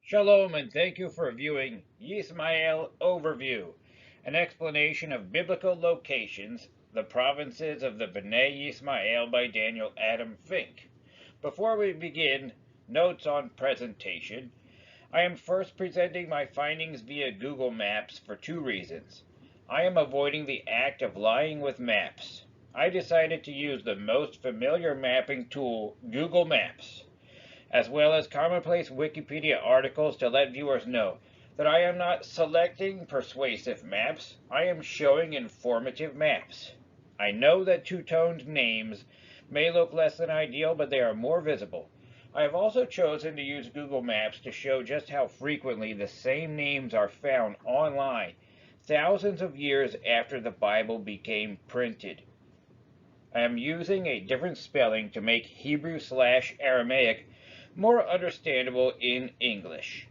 Shalom and thank you for viewing Yissma'eil Overview, an explanation of biblical locations, the provinces of the Benei Yissma'eil by Daniel Adam Fink. Before we begin, notes on presentation. I am first presenting my findings via Google Maps for two reasons. I am avoiding the act of lying with maps. I decided to use the most familiar mapping tool, Google Maps, as well as commonplace Wikipedia articles to let viewers know that I am not selecting persuasive maps, I am showing informative maps. I know that two-toned names may look less than ideal, but they are more visible. I have also chosen to use Google Maps to show just how frequently the same names are found online, thousands of years after the Bible became printed. I am using a different spelling to make Hebrew/Aramaic more understandable in English.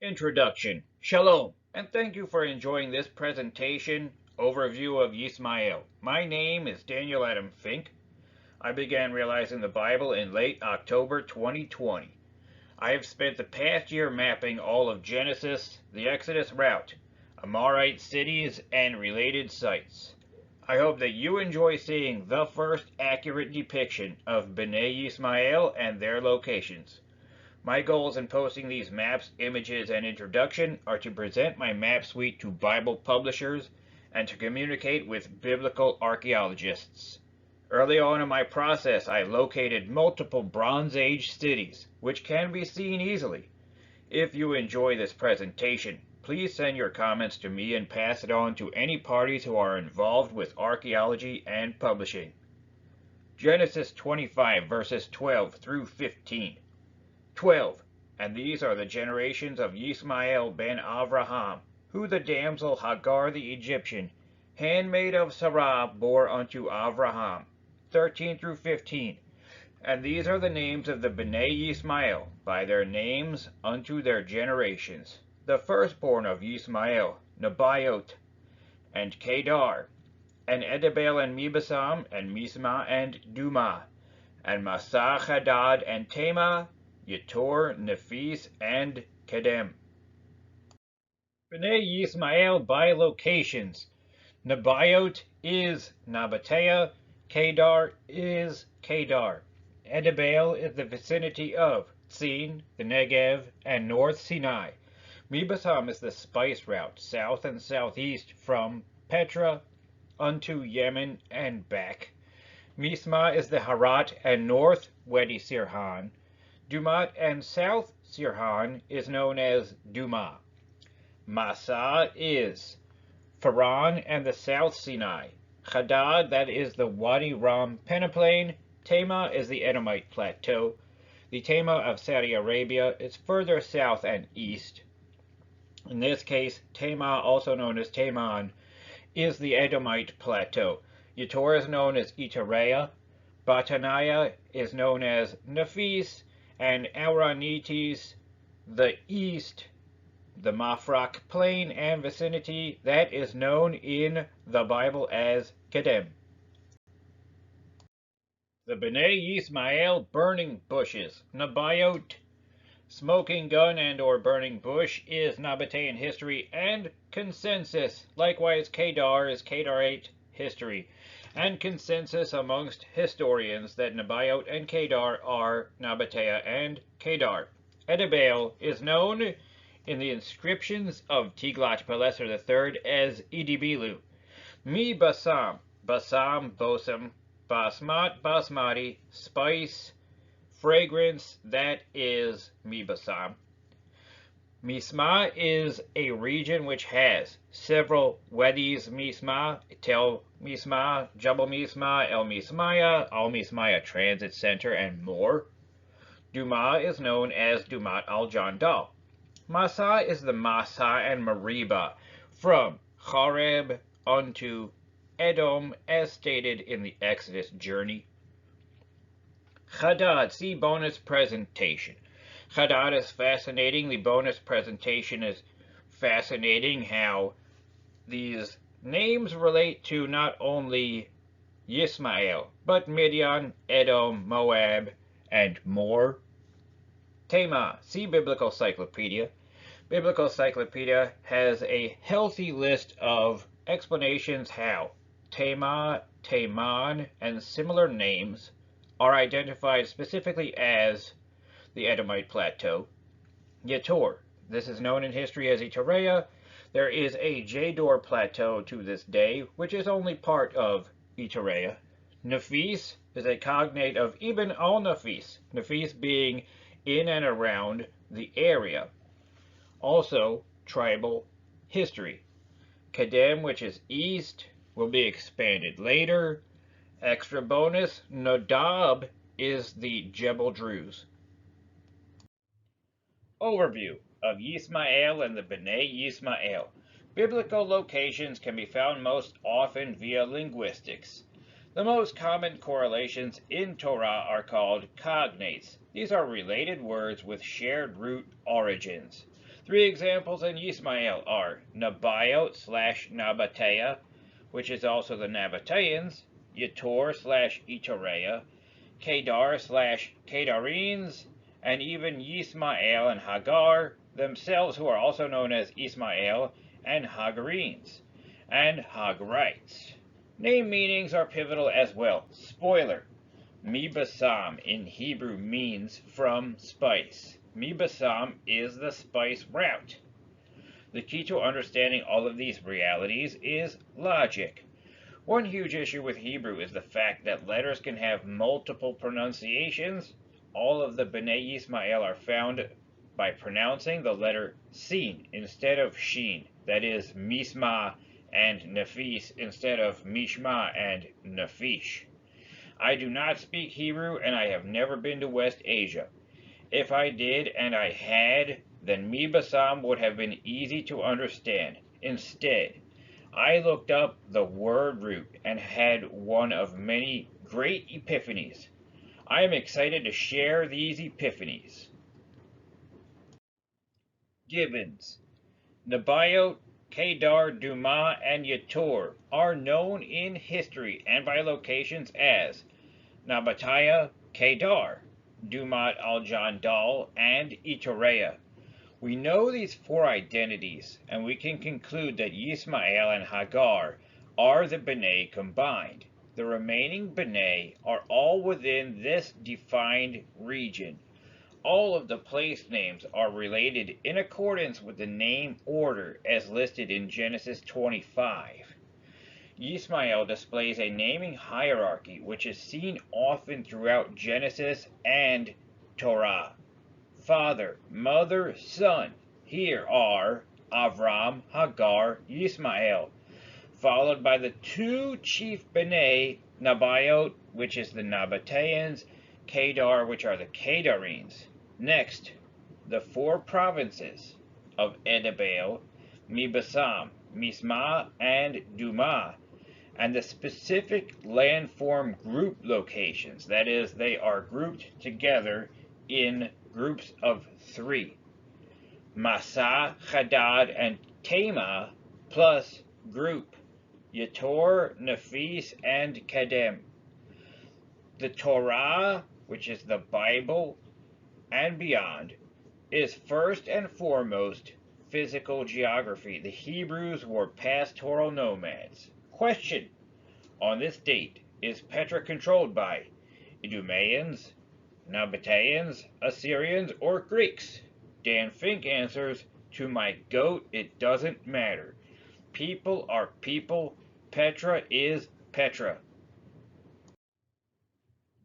Introduction. Shalom, and thank you for enjoying this presentation overview of Yissma'eil. My name is Daniel Adam Fink. I began realizing the Bible in late October 2020. I have spent the past year mapping all of Genesis, the Exodus route, Amorite cities, and related sites. I hope that you enjoy seeing the first accurate depiction of Benei Yissma'eil and their locations. My goals in posting these maps, images, and introduction are to present my map suite to Bible publishers and to communicate with biblical archaeologists. Early on in my process, I located multiple Bronze Age cities, which can be seen easily. If you enjoy this presentation, please send your comments to me and pass it on to any parties who are involved with archaeology and publishing. Genesis 25 verses 12 through 15. 12. And these are the generations of Yissma'eil ben Avraham, who the damsel Hagar the Egyptian, handmaid of Sarah, bore unto Avraham. 13 through 15. And these are the names of the Benei Yissma'eil, by their names unto their generations. The firstborn of Yissma'eil, Nebaioth, and Qedar, and Adbeel, and Mibsam, and Mishma, and Dumah, and Massa, Hadad, and Teima, Jetur, Naphish, and Kedemah. Benei Yissma'eil by locations. Nebaioth is Nabatea, Qedar is Qedar. Adbeel is the vicinity of Tzin, the Negev, and North Sinai. Mibsam is the spice route south and southeast from Petra unto Yemen and back. Mishma is the Harat and north Wadi Sirhan. Dumah and south Sirhan is known as Dumah. Massa is Faran and the South Sinai. Hadad, that is the Wadi Rum peneplain. Teima is the Edomite Plateau. The Teima of Saudi Arabia is further south and east. In this case, Teima, also known as Teiman, is the Edomite Plateau. Jetur is known as Iterea. Bataniah is known as Naphish, and Auranites, the east, the Mafraq plain and vicinity, that is known in the Bible as Kedemah. The Benei Yissma'eil burning bushes. Nebaioth, smoking gun and or burning bush, is Nabatean history and consensus. Likewise, Qedar is Qedarite history and consensus amongst historians that Nebaioth and Qedar are Nabatea and Qedar. Adbeel is known in the inscriptions of Tiglath-Pileser III as Edibilu. Mibsam, Basam, Bosam, Basmat, Basmati, spice, fragrance, that is Mibsam. Mishma is a region which has several Wadis Mishma, Tel Mishma, Jabal Mishma, El Mishmaya, Al Mishmaya Transit Center, and more. Dumah is known as Dumat al-Jandal. Massa is the Massa and Meribah from Chareb unto Edom, as stated in the Exodus journey. Hadad, see bonus presentation. Hadad is fascinating. The bonus presentation is fascinating how these names relate to not only Yissma'eil, but Midian, Edom, Moab, and more. Teima, see Biblical Cyclopedia. Biblical Cyclopedia has a healthy list of explanations how Teima, Teiman, and similar names are identified specifically as the Edomite Plateau. Jetur, this is known in history as Iterea. There is a Jetur Plateau to this day, which is only part of Iterea. Naphish is a cognate of Ibn al-Naphish, Naphish being in and around the area. Also, tribal history. Kedemah, which is east, will be expanded later. Extra bonus, Nadab is the Jebel Druze. Overview of Yissma'eil and the Benei Yissma'eil. Biblical locations can be found most often via linguistics. The most common correlations in Torah are called cognates. These are related words with shared root origins. 3 examples in Yissma'eil are Nebaioth / Nabatea, which is also the Nabateans, Jetur / Iterea, Qedar / Qedarines, and even Yissma'eil and Hagar themselves, who are also known as Ishmael and Hagarines and Hagarites. Name meanings are pivotal as well. Spoiler: Mibsam in Hebrew means from spice. Mibsam is the spice route. The key to understanding all of these realities is logic. One huge issue with Hebrew is the fact that letters can have multiple pronunciations. All of the Benei Yissma'eil are found by pronouncing the letter sin instead of shin, that is, Mishma and Naphish instead of Mishma and Naphish. I do not speak Hebrew, and I have never been to West Asia. If I did, and I had, then Mibsam would have been easy to understand. Instead, I looked up the word root and had one of many great epiphanies. I am excited to share these epiphanies. Gibbons. Nebaioth, Qedar, Dumah, and Jetur are known in history and by locations as Nabatea, Qedar, Dumah al-Jandal, and Iterea. We know these 4 identities, and we can conclude that Yissma'eil and Hagar are the Benei combined. The remaining Benei are all within this defined region. All of the place names are related in accordance with the name order as listed in Genesis 25. Yissma'eil displays a naming hierarchy which is seen often throughout Genesis and Torah. Father, mother, son. Here are Avram, Hagar, Yissma'eil, followed by the 2 chief Benei, Nebaioth, which is the Nabateans, Qedar, which are the Qedarines. Next, the 4 provinces of Adbeel, Mibsam, Mishma, and Dumah, and the specific landform group locations. That is, they are grouped together in groups of 3. Massa, Hadad, and Teima plus group Jetur, Naphish, and Kedemah. The Torah, which is the Bible and beyond, is first and foremost physical geography. The Hebrews were pastoral nomads. Question: on this date, is Petra controlled by Idumeans, Nabateans, Assyrians, or Greeks? Dan Fink answers, to my goat, it doesn't matter. People are people. Petra is Petra.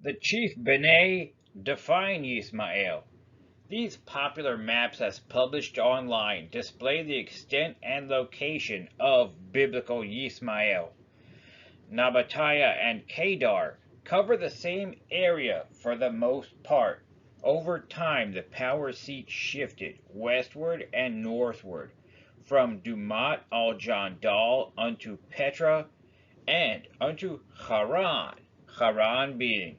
The chief Benei define Yissma'eil. These popular maps as published online display the extent and location of biblical Yissma'eil. Nabatea and Qedar cover the same area for the most part. Over time, the power seat shifted westward and northward, from Dumah al-Jandal unto Petra and unto Haran, Haran being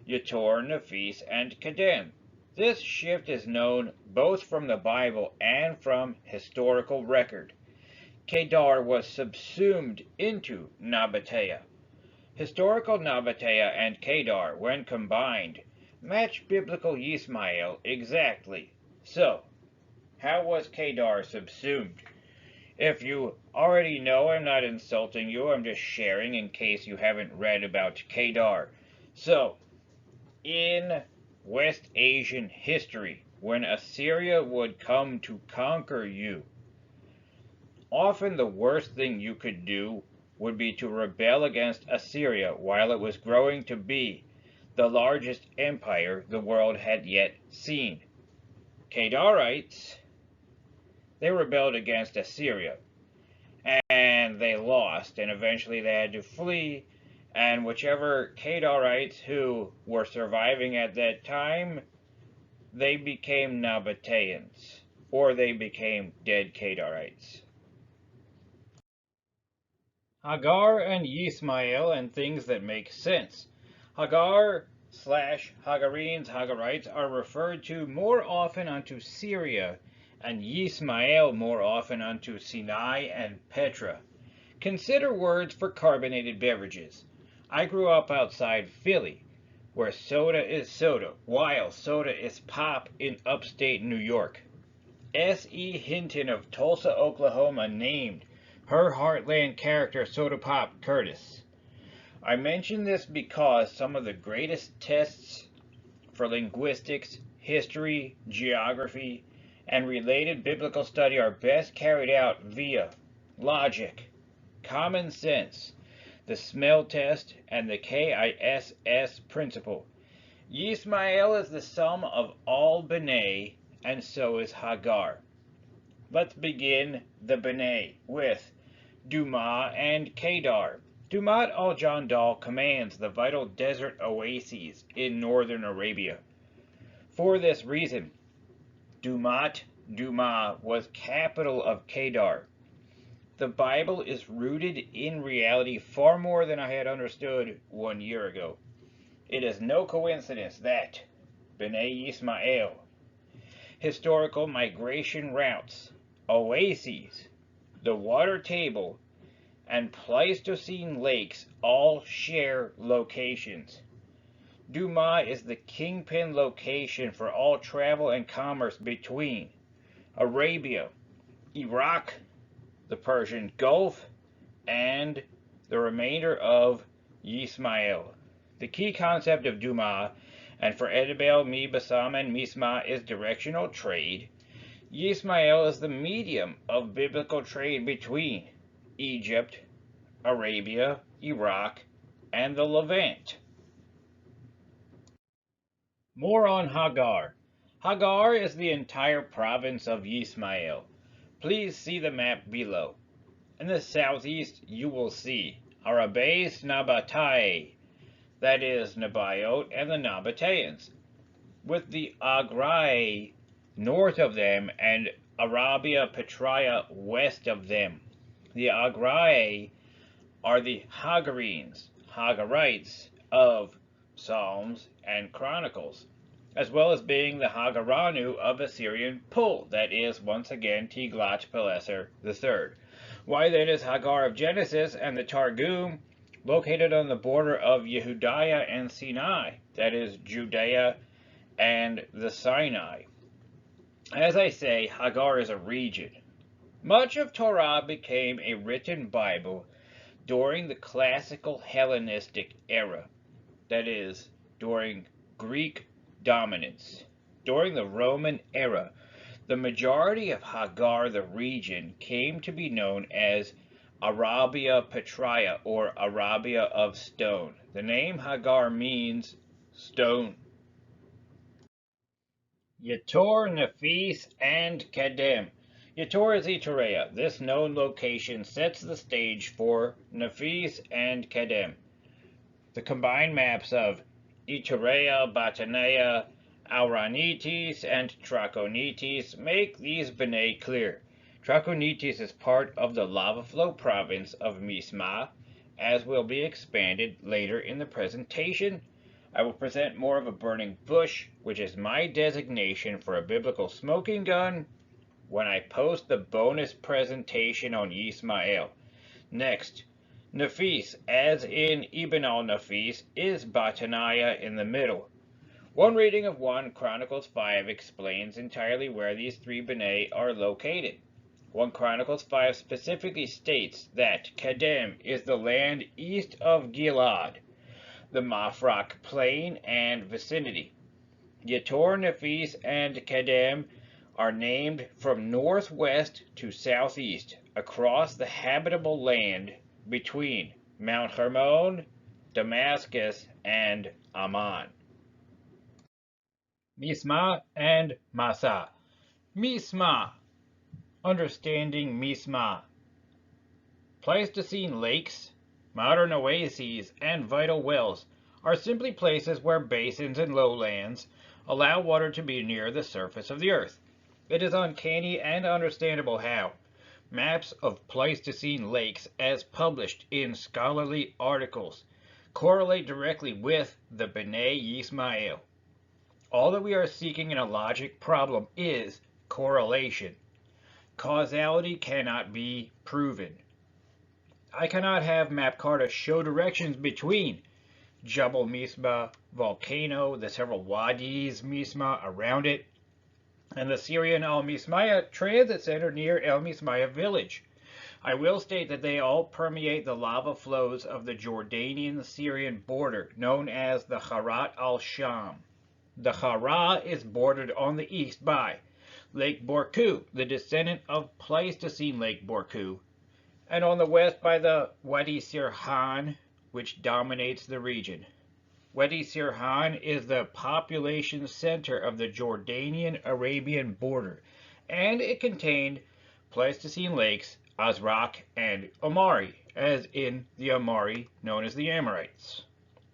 Jetur, Naphish, and Kedemah. This shift is known both from the Bible and from historical record. Qedar was subsumed into Nabatea. Historical Nabatea and Qedar, when combined, match biblical Yissma'eil exactly. So, how was Qedar subsumed? If you already know, I'm not insulting you, I'm just sharing in case you haven't read about Qedar. So, in West Asian history, when Assyria would come to conquer you, often the worst thing you could do would be to rebel against Assyria while it was growing to be the largest empire the world had yet seen. Qedarites, they rebelled against Assyria, and they lost, and eventually they had to flee, and whichever Qedarites who were surviving at that time, they became Nabateans, or they became dead Qedarites. Hagar and Yissma'eil and things that make sense. Hagar slash Hagarenes, Hagarites are referred to more often unto Syria, and Yissma'eil more often unto Sinai and Petra. Consider words for carbonated beverages. I grew up outside Philly, where soda is soda, while soda is pop in upstate New York. S.E. Hinton of Tulsa, Oklahoma named her Heartland character Soda Pop Curtis. I mention this because some of the greatest tests for linguistics, history, geography, and related biblical study are best carried out via logic, common sense, the smell test, and the KISS principle. Yissma'eil is the sum of all Benei, and so is Hagar. Let's begin the Benei with Dumah and Qedar. Dumat al-Jandal commands the vital desert oases in northern Arabia. For this reason, Dumah was capital of Qedar. The Bible is rooted in reality far more than I had understood 1 year ago. It is no coincidence that Benei Yissma'eil, historical migration routes, oases, the water table, and Pleistocene Lakes all share locations. Dumah is the kingpin location for all travel and commerce between Arabia, Iraq, the Persian Gulf, and the remainder of Yissma'eil. The key concept of Dumah, and for Adbeel, Mibsam, and Mishma, is directional trade. Yissma'eil is the medium of biblical trade between Egypt, Arabia, Iraq, and the Levant. More on Hagar. Hagar is the entire province of Yissma'eil. Please see the map below. In the southeast, you will see Arabes Nabatai, that is Nebaioth and the Nabateans, with the Agrai north of them and Arabia Petraea west of them. The Agrai are the Hagarenes, Hagarites of Psalms and Chronicles, as well as being the Hagaranu of Assyrian Pul, that is, once again, Tiglath-Pileser III. Why then is Hagar of Genesis and the Targum located on the border of Yehudiah and Sinai, that is, Judea and the Sinai? As I say, Hagar is a region. Much of Torah became a written Bible during the classical Hellenistic era, that is, during Greek dominance. During the Roman era, the majority of Hagar, the region, came to be known as Arabia Petraea, or Arabia of Stone. The name Hagar means stone. Jetur, Naphish, and Kedemah. Jetur is Iturea. This known location sets the stage for Naphish and Kedemah. The combined maps of Iturea, Batanea, Auranitis, and Trachonitis make these Benei clear. Trachonitis is part of the lava flow province of Mishma, as will be expanded later in the presentation. I will present more of a burning bush, which is my designation for a biblical smoking gun, when I post the bonus presentation on Yissma'eil. Next, Naphish, as in Ibn al-Naphish, is Batanaya in the middle. One reading of 1 Chronicles 5 explains entirely where these 3 Benei are located. 1 Chronicles 5 specifically states that Kedem is the land east of Gilad, the Mafraq plain and vicinity. Jetur, Naphish, and Kedem are named from northwest to southeast across the habitable land between Mount Hermon, Damascus, and Ammon. Mishma and Massa. Mishma. Understanding Mishma. Pleistocene lakes, modern oases, and vital wells are simply places where basins and lowlands allow water to be near the surface of the earth. It is uncanny and understandable how maps of Pleistocene lakes, as published in scholarly articles, correlate directly with the Benei Yissma'eil. All that we are seeking in a logic problem is correlation. Causality cannot be proven. I cannot have MapCarta show directions between Jabal Mishma volcano, the several wadis Mishma around it, and the Syrian Al Mismaya Transit Center near El Mismaya village. I will state that they all permeate the lava flows of the Jordanian-Syrian border, known as the Harat al-Sham. The Hara is bordered on the east by Lake Borku, the descendant of Pleistocene Lake Borku, and on the west by the Wadi Sirhan, which dominates the region. Wadi Sirhan is the population center of the Jordanian-Arabian border, and it contained Pleistocene lakes, Azraq, and Amari, as in the Amari known as the Amorites.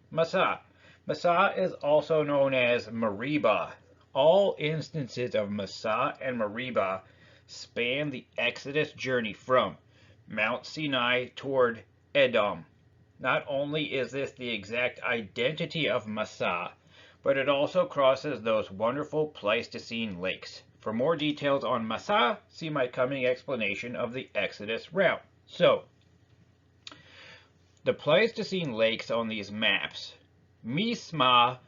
Massa. Massa is also known as Meribah. All instances of Massa and Meribah span the Exodus journey from Mount Sinai toward Edom. Not only is this the exact identity of Massa, but it also crosses those wonderful Pleistocene lakes. For more details on Massa, see my coming explanation of the Exodus route. So, the Pleistocene lakes on these maps, Mishma,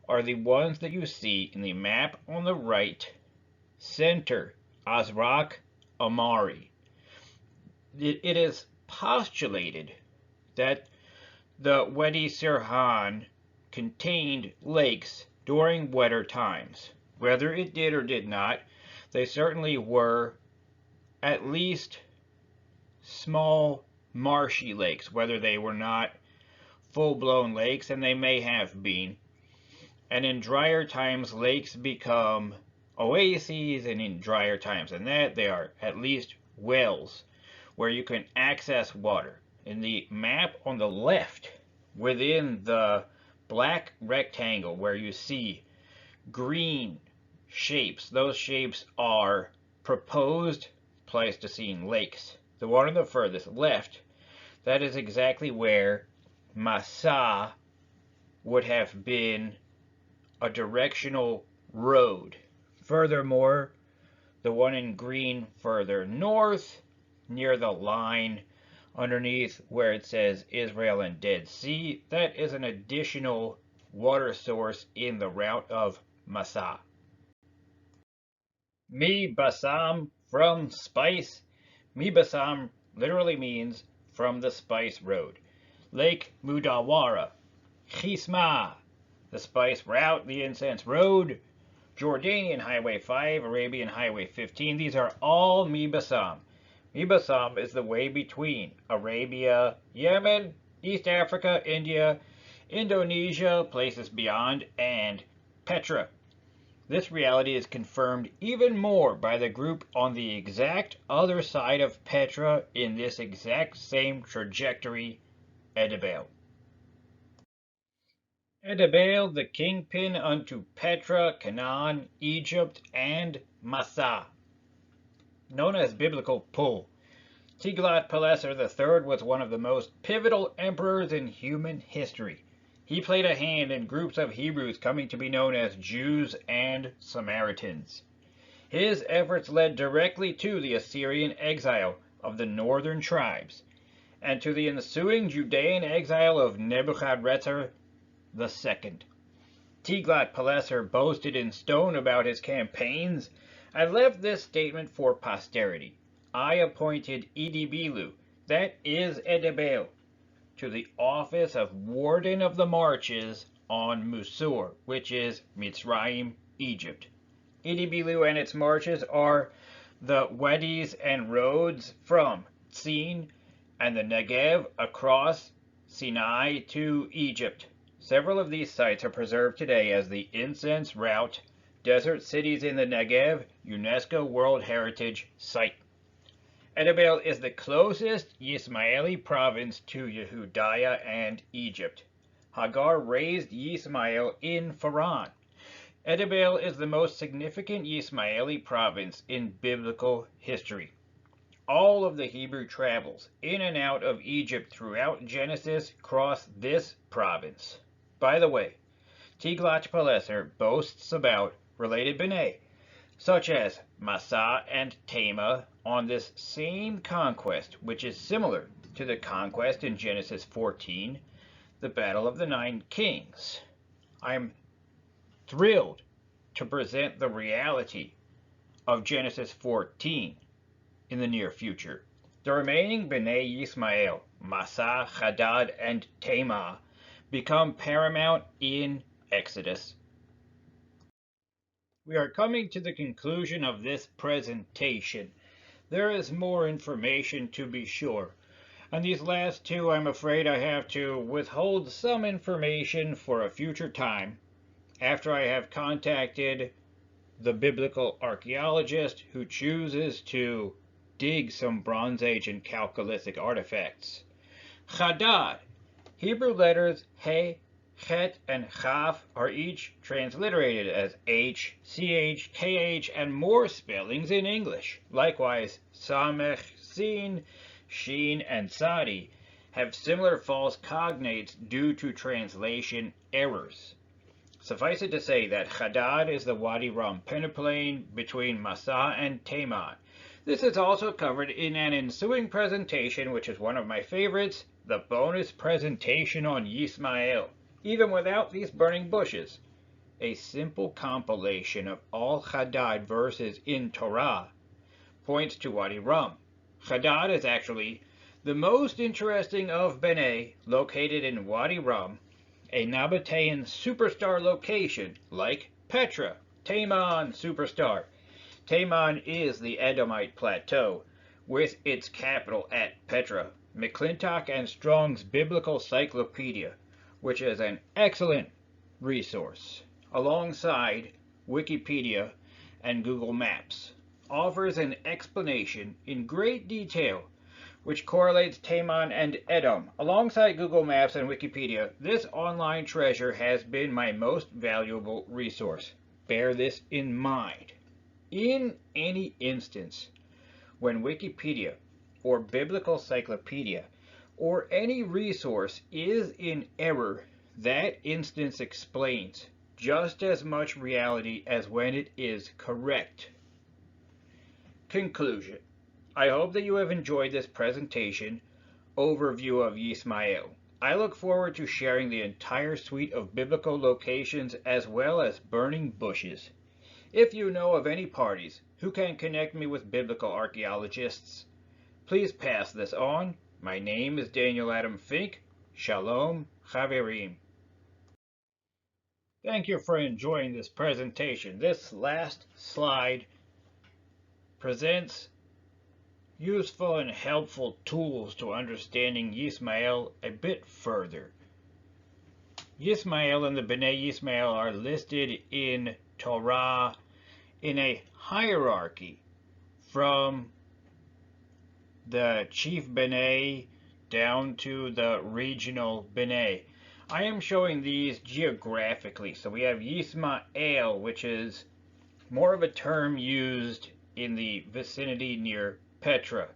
are the ones that you see in the map on the right center, Azraq, Amari. It is postulated that the Wadi Sirhan contained lakes during wetter times. Whether it did or did not, they certainly were at least small marshy lakes, whether they were not full-blown lakes, and they may have been. And in drier times, lakes become oases, and in drier times than that, they are at least wells where you can access water. In the map on the left, within the black rectangle where you see green shapes, those shapes are proposed Pleistocene lakes. The one on the furthest left, that is exactly where Massa would have been a directional road. Furthermore, the one in green further north, near the line underneath where it says Israel and Dead Sea, that is an additional water source in the route of Massa. Mibsam, from spice. Mibsam literally means from the spice road. Lake Mudawara. Chisma, the spice route, the incense road. Jordanian Highway 5, Arabian Highway 15. These are all Mibsam. Mibsam is the way between Arabia, Yemen, East Africa, India, Indonesia, places beyond, and Petra. This reality is confirmed even more by the group on the exact other side of Petra in this exact same trajectory, Adbeel. Adbeel, the kingpin unto Petra, Canaan, Egypt, and Massa. Known as Biblical Pul, Tiglath-Pileser III was one of the most pivotal emperors in human history. He played a hand in groups of Hebrews coming to be known as Jews and Samaritans. His efforts led directly to the Assyrian exile of the northern tribes, and to the ensuing Judean exile of Nebuchadnezzar II. Tiglath-Pileser boasted in stone about his campaigns, I left this statement for posterity. I appointed Edibilu, that is Adbeel, to the office of Warden of the Marches on Musur, which is Mitzrayim, Egypt. Edibilu and its marches are the wadis and roads from Tzin and the Negev across Sinai to Egypt. Several of these sites are preserved today as the Incense Route, Desert Cities in the Negev, UNESCO World Heritage Site. Adbeel is the closest Yissma'eil province to Yehudiah and Egypt. Hagar raised Yissma'eil in Faran. Adbeel is the most significant Yissma'eil province in biblical history. All of the Hebrew travels in and out of Egypt throughout Genesis cross this province. By the way, Tiglath-Pileser boasts about related Benei, such as Massa and Teima, on this same conquest, which is similar to the conquest in Genesis 14, the Battle of the Nine Kings. I'm thrilled to present the reality of Genesis 14 in the near future. The remaining Benei Yissma'eil, Massa, Hadad, and Teima, become paramount in Exodus. We are coming to the conclusion of this presentation. There is more information to be sure. On these last two, I'm afraid I have to withhold some information for a future time, after I have contacted the biblical archaeologist who chooses to dig some Bronze Age and Chalcolithic artifacts. Hadad. Hebrew letters He, Chet, and Chaf are each transliterated as H, CH, KH, and more spellings in English. Likewise, Samech, Sin, Shin, and Sadi have similar false cognates due to translation errors. Suffice it to say that Hadad is the Wadi Rum peneplain between Massa and Teima. This is also covered in an ensuing presentation, which is one of my favorites, the bonus presentation on Yissma'eil, even without these burning bushes. A simple compilation of all Hadad verses in Torah points to Wadi Rum. Hadad is actually the most interesting of Benei, located in Wadi Rum, a Nabatean superstar location like Petra, Taimon superstar. Taimon is the Edomite Plateau, with its capital at Petra. McClintock and Strong's Biblical Cyclopedia, which is an excellent resource, alongside Wikipedia and Google Maps, offers an explanation in great detail which correlates Taimon and Edom. Alongside Google Maps and Wikipedia, this online treasure has been my most valuable resource. Bear this in mind. In any instance, when Wikipedia or Biblical Cyclopedia or any resource is in error, that instance explains just as much reality as when it is correct. Conclusion. I hope that you have enjoyed this presentation overview of Yissma'eil. I look forward to sharing the entire suite of biblical locations as well as burning bushes. If you know of any parties who can connect me with biblical archaeologists, please pass this on. My name is Daniel Adam Fink. Shalom, Chaverim. Thank you for enjoying this presentation. This last slide presents useful and helpful tools to understanding Yissma'eil a bit further. Yissma'eil and the Benei Yissma'eil are listed in Torah in a hierarchy from the chief Benei down to the regional Benei. I am showing these geographically. So we have Yissma'eil, which is more of a term used in the vicinity near Petra.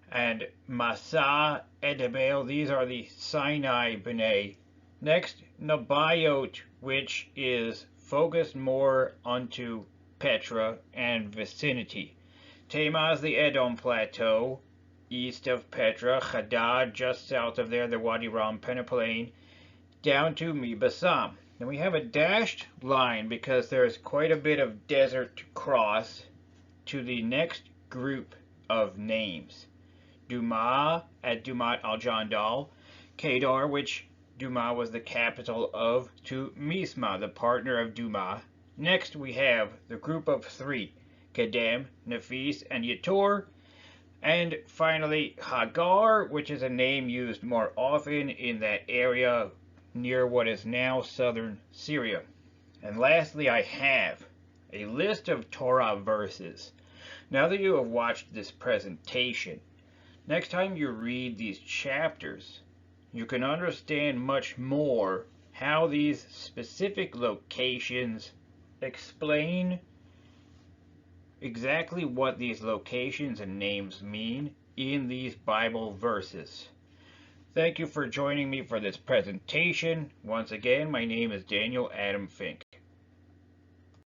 And Massa, Adbeel, these are the Sinai Benei. Next, Nebaioth, which is focused more onto Petra and vicinity. Teima is the Edom Plateau, east of Petra. Hadad, just south of there, the Wadi Rum peneplain, down to Mibsam. Then we have a dashed line because there's quite a bit of desert to cross to the next group of names. Dumah at Dumat al-Jandal, Qedar, which Dumah was the capital of, to Mishma, the partner of Dumah. Next we have the group of three, Kedemah, Naphish, and Jetur. And finally, Hagar, which is a name used more often in that area near what is now southern Syria. And lastly, I have a list of Torah verses. Now that you have watched this presentation, next time you read these chapters, you can understand much more how these specific locations explain exactly what these locations and names mean in these Bible verses. Thank you for joining me for this presentation. Once again, my name is Daniel Adam Fink.